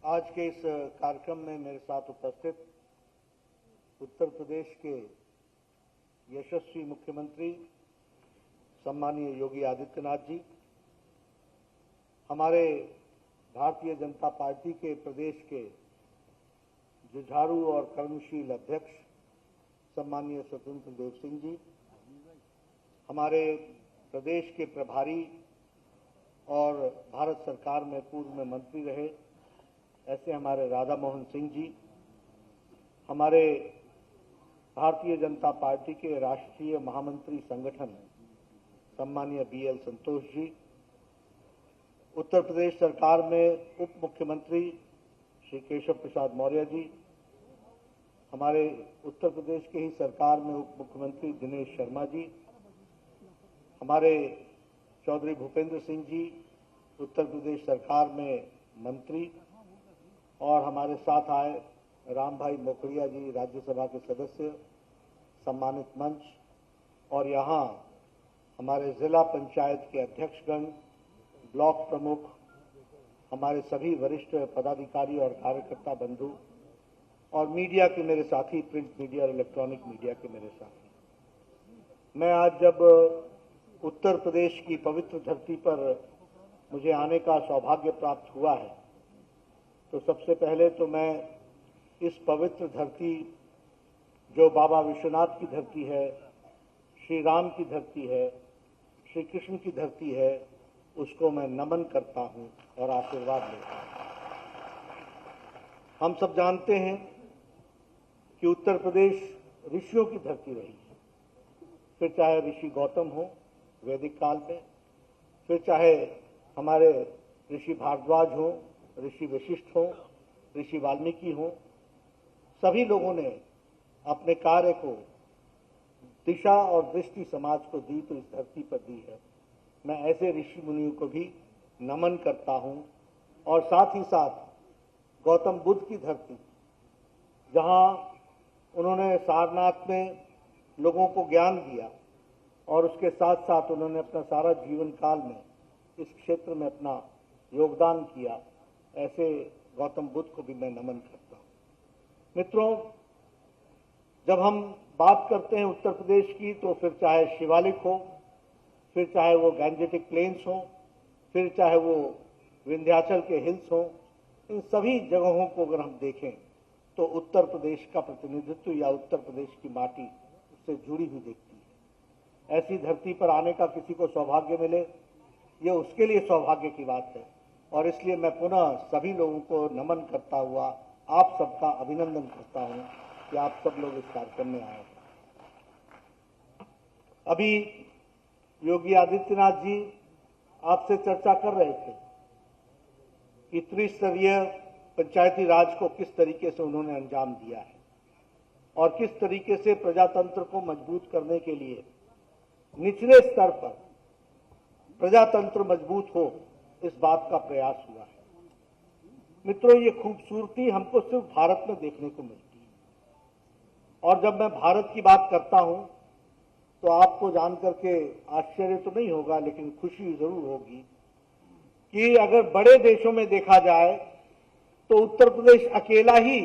आज के इस कार्यक्रम में मेरे साथ उपस्थित उत्तर प्रदेश के यशस्वी मुख्यमंत्री सम्मानीय योगी आदित्यनाथ जी, हमारे भारतीय जनता पार्टी के प्रदेश के जुझारू और कर्मशील अध्यक्ष सम्मानीय स्वतंत्र देव सिंह जी, हमारे प्रदेश के प्रभारी और भारत सरकार में पूर्व में मंत्री रहे ऐसे हमारे राधा मोहन सिंह जी, हमारे भारतीय जनता पार्टी के राष्ट्रीय महामंत्री संगठन सम्मानीय BL संतोष जी, उत्तर प्रदेश सरकार में उप मुख्यमंत्री श्री केशव प्रसाद मौर्य जी, हमारे उत्तर प्रदेश के ही सरकार में उप मुख्यमंत्री दिनेश शर्मा जी, हमारे चौधरी भूपेंद्र सिंह जी उत्तर प्रदेश सरकार में मंत्री, और हमारे साथ आए राम भाई मोकरिया जी राज्यसभा के सदस्य, सम्मानित मंच, और यहाँ हमारे जिला पंचायत के अध्यक्षगण, ब्लॉक प्रमुख, हमारे सभी वरिष्ठ पदाधिकारी और कार्यकर्ता बंधु, और मीडिया के मेरे साथी, प्रिंट मीडिया और इलेक्ट्रॉनिक मीडिया के मेरे साथी। मैं आज जब उत्तर प्रदेश की पवित्र धरती पर मुझे आने का सौभाग्य प्राप्त हुआ है, तो सबसे पहले तो मैं इस पवित्र धरती जो बाबा विश्वनाथ की धरती है, श्री राम की धरती है, श्री कृष्ण की धरती है, उसको मैं नमन करता हूं और आशीर्वाद लेता हूं। हम सब जानते हैं कि उत्तर प्रदेश ऋषियों की धरती रही है, फिर चाहे ऋषि गौतम हो वैदिक काल में, फिर चाहे हमारे ऋषि भारद्वाज हो, ऋषि वशिष्ठ हो, ऋषि वाल्मीकि हो, सभी लोगों ने अपने कार्य को दिशा और दृष्टि समाज को दी तो इस धरती पर दी है। मैं ऐसे ऋषि मुनियों को भी नमन करता हूं, और साथ ही साथ गौतम बुद्ध की धरती, जहां उन्होंने सारनाथ में लोगों को ज्ञान दिया और उसके साथ साथ उन्होंने अपना सारा जीवन काल में इस क्षेत्र में अपना योगदान किया, ऐसे गौतम बुद्ध को भी मैं नमन करता हूं। मित्रों, जब हम बात करते हैं उत्तर प्रदेश की, तो फिर चाहे शिवालिक हो, फिर चाहे वो गैंजेटिक प्लेन्स हो, फिर चाहे वो विंध्याचल के हिल्स हो, इन सभी जगहों को अगर हम देखें तो उत्तर प्रदेश का प्रतिनिधित्व या उत्तर प्रदेश की माटी उससे जुड़ी हुई दिखती है। ऐसी धरती पर आने का किसी को सौभाग्य मिले, ये उसके लिए सौभाग्य की बात है, और इसलिए मैं पुनः सभी लोगों को नमन करता हुआ आप सबका अभिनंदन करता हूं कि आप सब लोग इस कार्यक्रम में आए। अभी योगी आदित्यनाथ जी आपसे चर्चा कर रहे थे कि त्रिस्तरीय पंचायती राज को किस तरीके से उन्होंने अंजाम दिया है और किस तरीके से प्रजातंत्र को मजबूत करने के लिए निचले स्तर पर प्रजातंत्र मजबूत हो, इस बात का प्रयास हुआ है। मित्रों, ये खूबसूरती हमको सिर्फ भारत में देखने को मिलती है, और जब मैं भारत की बात करता हूं तो आपको जानकर के आश्चर्य तो नहीं होगा, लेकिन खुशी जरूर होगी कि अगर बड़े देशों में देखा जाए तो उत्तर प्रदेश अकेला ही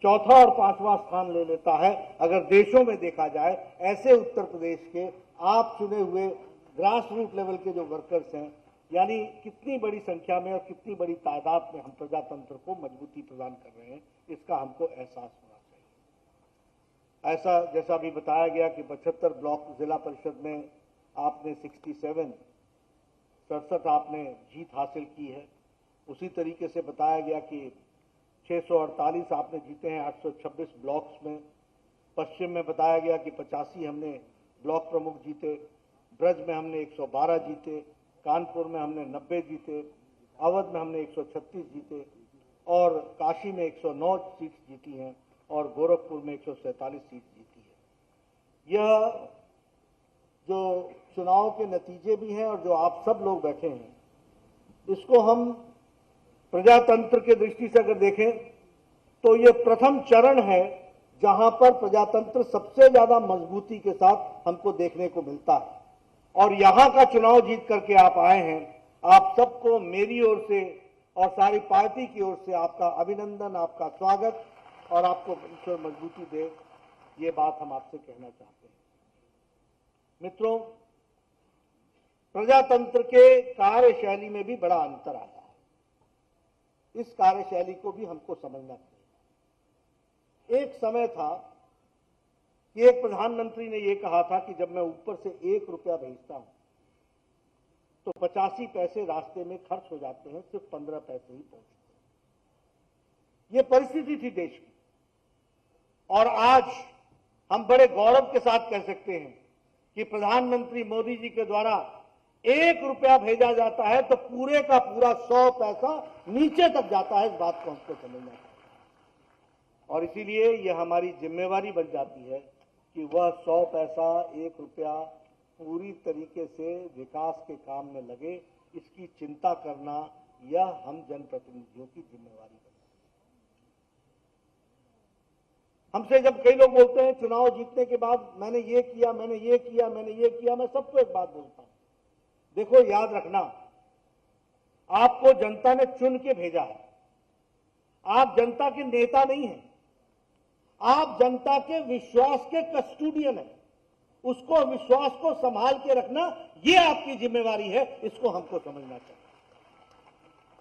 चौथा और पांचवा स्थान ले लेता है। अगर देशों में देखा जाए, ऐसे उत्तर प्रदेश के आप चुने हुए ग्रास रूट लेवल के जो वर्कर्स हैं, यानी कितनी बड़ी संख्या में और कितनी बड़ी तादाद में हम प्रजातंत्र को मजबूती प्रदान कर रहे हैं, इसका हमको एहसास होना चाहिए। ऐसा जैसा भी बताया गया कि 75 ब्लॉक जिला परिषद में आपने 67 आपने जीत हासिल की है। उसी तरीके से बताया गया कि 648 आपने जीते हैं 826 ब्लॉक्स में। पश्चिम में बताया गया कि 85 हमने ब्लॉक प्रमुख जीते, ब्रज में हमने 112 जीते, कानपुर में हमने 90 जीते, अवध में हमने 136 जीते, और काशी में 109 सीट जीती हैं, और गोरखपुर में 147 सीट जीती है। यह जो चुनाव के नतीजे भी हैं और जो आप सब लोग बैठे हैं, इसको हम प्रजातंत्र के दृष्टि से अगर देखें तो ये प्रथम चरण है जहां पर प्रजातंत्र सबसे ज्यादा मजबूती के साथ हमको देखने को मिलता है। और यहां का चुनाव जीत करके आप आए हैं, आप सबको मेरी ओर से और सारी पार्टी की ओर से आपका अभिनंदन, आपका स्वागत और आपको ईश्वर मजबूती दे, ये बात हम आपसे कहना चाहते हैं। मित्रों, प्रजातंत्र के कार्यशैली में भी बड़ा अंतर आता है। इस कार्यशैली को भी हमको समझना चाहिए। एक समय था कि एक प्रधानमंत्री ने यह कहा था कि जब मैं ऊपर से 1 रुपया भेजता हूं तो 85 पैसे रास्ते में खर्च हो जाते हैं, सिर्फ 15 पैसे ही पहुंचते हैं। यह परिस्थिति थी देश की। और आज हम बड़े गौरव के साथ कह सकते हैं कि प्रधानमंत्री मोदी जी के द्वारा 1 रुपया भेजा जाता है तो पूरे का पूरा 100 पैसा नीचे तक जाता है। इस बात को हमको समझना चाहिए और इसीलिए यह हमारी जिम्मेवारी बन जाती है कि वह 100 पैसा, 1 रुपया पूरी तरीके से विकास के काम में लगे, इसकी चिंता करना यह हम जनप्रतिनिधियों की जिम्मेवारी है। हमसे जब कई लोग बोलते हैं चुनाव जीतने के बाद मैंने ये किया, मैंने ये किया, मैंने ये किया, मैं सबको एक बात बोलता हूं, देखो याद रखना, आपको जनता ने चुन के भेजा है। आप जनता के नेता नहीं हैं, आप जनता के विश्वास के कस्टोडियन हैं। उसको विश्वास को संभाल के रखना ये आपकी जिम्मेवारी है, इसको हमको समझना चाहिए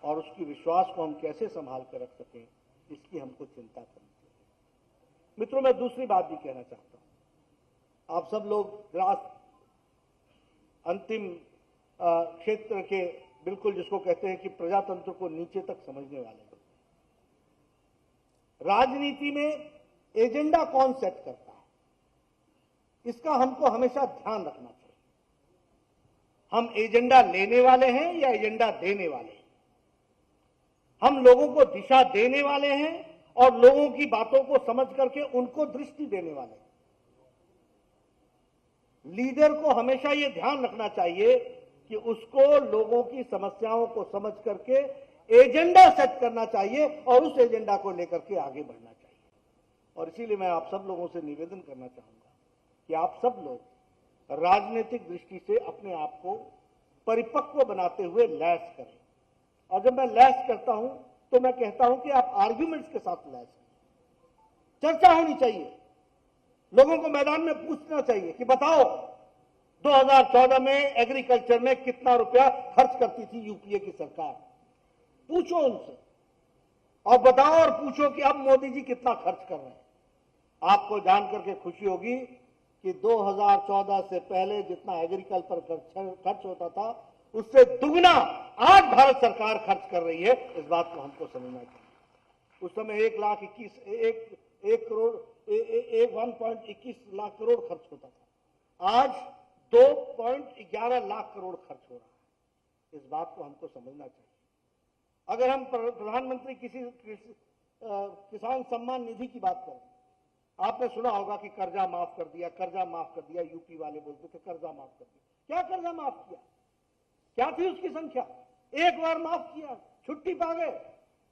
और उसकी विश्वास को हम कैसे संभाल कर रख सकें, इसकी हमको चिंता करनी चाहिए। मित्रों, मैं दूसरी बात भी कहना चाहता हूं। आप सब लोग अंतिम क्षेत्र के बिल्कुल जिसको कहते हैं कि प्रजातंत्र को नीचे तक समझने वाले लोग। राजनीति में एजेंडा कौन सेट करता है, इसका हमको हमेशा ध्यान रखना चाहिए। हम एजेंडा लेने वाले हैं या एजेंडा देने वाले हैं? हम लोगों को दिशा देने वाले हैं और लोगों की बातों को समझ करके उनको दृष्टि देने वाले हैं। लीडर को हमेशा यह ध्यान रखना चाहिए कि उसको लोगों की समस्याओं को समझ करके एजेंडा सेट करना चाहिए और उस एजेंडा को लेकर के आगे बढ़ना चाहिए। और इसीलिए मैं आप सब लोगों से निवेदन करना चाहूंगा कि आप सब लोग राजनीतिक दृष्टि से अपने आप को परिपक्व बनाते हुए लैस करें। और जब मैं लैस करता हूं तो मैं कहता हूं कि आप आर्ग्यूमेंट्स के साथ लैस करें। चर्चा होनी चाहिए, लोगों को मैदान में पूछना चाहिए कि बताओ 2014 में एग्रीकल्चर में कितना रुपया खर्च करती थी यूपीए की सरकार। पूछो उनसे और बताओ और पूछो कि अब मोदी जी कितना खर्च कर रहे हैं। आपको जान करके खुशी होगी कि 2014 से पहले जितना एग्रीकल्चर पर खर्च होता था उससे दुगना आज भारत सरकार खर्च कर रही है। इस बात को हमको समझना चाहिए। उस समय 1.21 लाख करोड़ खर्च होता था, आज 2.11 लाख करोड़ खर्च हो रहा है। इस बात को हमको समझना चाहिए। अगर हम प्रधानमंत्री किसान सम्मान निधि की बात करें, आपने सुना होगा कि कर्जा माफ कर दिया, कर्जा माफ कर दिया। यूपी वाले बोलते थे कर्जा माफ कर दिया। क्या कर्जा माफ किया? क्या थी उसकी संख्या? एक बार माफ किया, छुट्टी पा गए,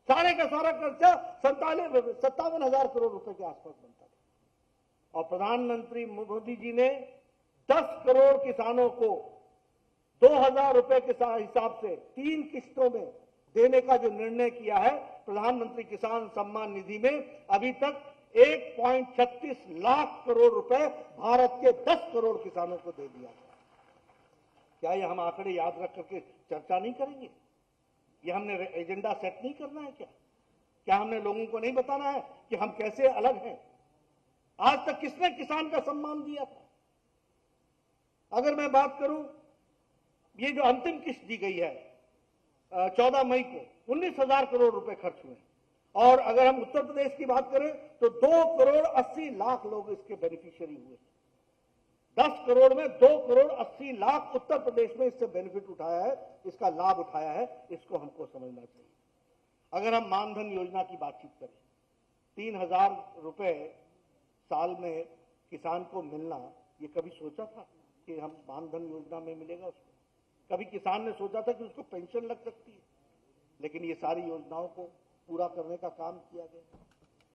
सारे का सारा कर्जा 57,000 करोड़ रुपए के आसपास बनता था। और प्रधानमंत्री मोदी जी ने 10 करोड़ किसानों को 2,000 रुपए के हिसाब से 3 किस्तों में देने का जो निर्णय किया है, प्रधानमंत्री किसान सम्मान निधि में अभी तक 1.36 लाख करोड़ रुपए भारत के 10 करोड़ किसानों को दे दिया। क्या ये हम आंकड़े याद रख करके चर्चा नहीं करेंगे? ये हमने एजेंडा सेट नहीं करना है क्या? क्या हमने लोगों को नहीं बताना है कि हम कैसे अलग हैं? आज तक किसने किसान का सम्मान दिया था? अगर मैं बात करूं, ये जो अंतिम किस्त दी गई है 14 मई को 19,000 करोड़ रुपए खर्च हुए। और अगर हम उत्तर प्रदेश की बात करें तो 2,80,00,000 लोग इसके बेनिफिशियरी हुए। 10 करोड़ में 2,80,00,000 उत्तर प्रदेश में इससे बेनिफिट उठाया है, इसका लाभ उठाया है। इसको हमको समझना चाहिए। अगर हम मानधन योजना की बातचीत करें, 3,000 रुपए साल में किसान को मिलना, ये कभी सोचा था कि हम मानधन योजना में मिलेगा उसको? कभी किसान ने सोचा था कि उसको पेंशन लग सकती है? लेकिन ये सारी योजनाओं को पूरा करने का काम किया गया।